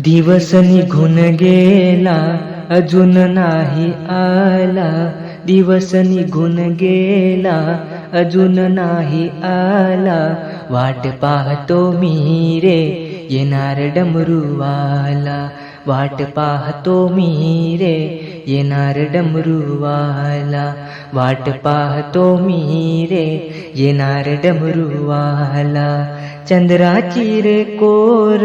दिवस निघून गेला अजून नाही आला, दिवस निघून गेला अजून नाही आला, वाट पाहतो मी रे येणार डमरूवाला, वाट पाहतो मी रे येणार डमरूवाला, वाट पाहतो मी रे येणार डमरूवाला. चंद्राची रे कोर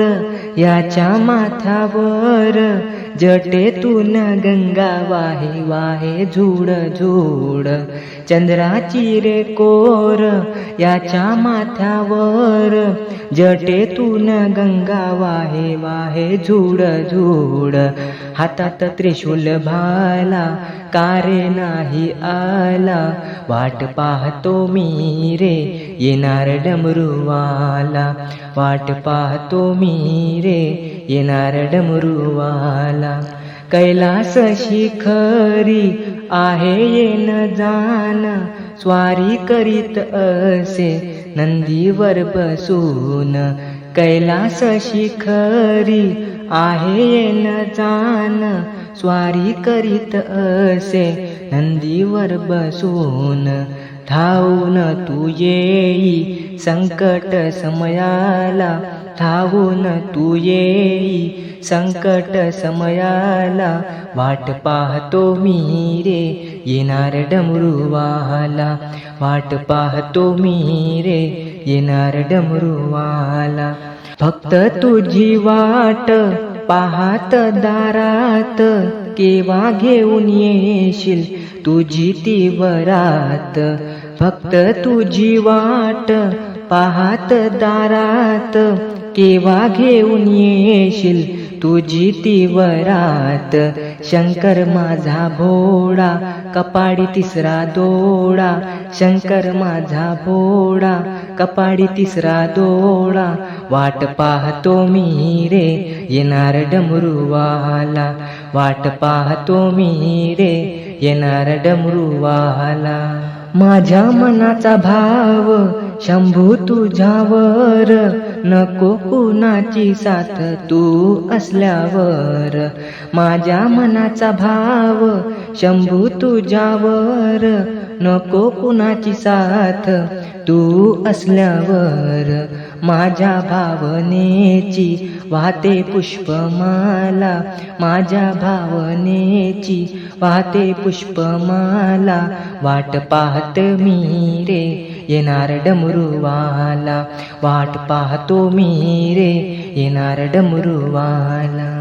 याच्या माथावर, जटेतून गंगा वाहे वाहे झुड झुड. चंद्राची रे कोर याच्या माथ्यावर, जटेतून गंगा वाहे वाहे झुड झुड. हातात त्रिशूल भाला कारे नाही आला, वाट पाहतो मी रे येणार डमरूवाला, वाट पाहतो मी रे येणार डमरूवाला. कैलास शिखरी आहे येन जान, स्वारी करीत असे नंदीवर बसून. कैलास शिखरी आहे येन जान, स्वारी करीत असे नंदीवर बसून. धावून तू येई संकट समयाला, धावून तू येई संकट समयाला, वाट पाहतो मी रे येणार डमरूवाला, वाट पाहतो मी रे येणार डमरूवाला. फक्त तुझी वाट पाहत दारात, केव्हा घेऊन येशील तुझी ती वरात. फक्त तुझी वाट पाहत दारात, केव्हा घेऊन येशील तुझी ती वरात. शंकर माझा भोळा कपाडी तिसरा दोडा, शंकर माझा भोळा कपाडी तिसरा दोडा, वाट पाहतो मी रे येणार डमरूवाला, वाट पाहतो मी रे येणार डमरूवाला. माझ्या मनाचा भाव शंभू तुझ्यावर, नको कुणाची साथ तू असल्यावर. माझ्या मनाचा भाव शंभू तुझ्यावर, नको कुणाची साथ तू असल्यावर. माझ्या भावनेची वाहते पुष्पमाला, माझ्या भावनेची वाहते पुष्पमाला, वाट पाहत मी रे येणार डमरूवाला, वाट पाहतो मी रे येणार डमरूवाला.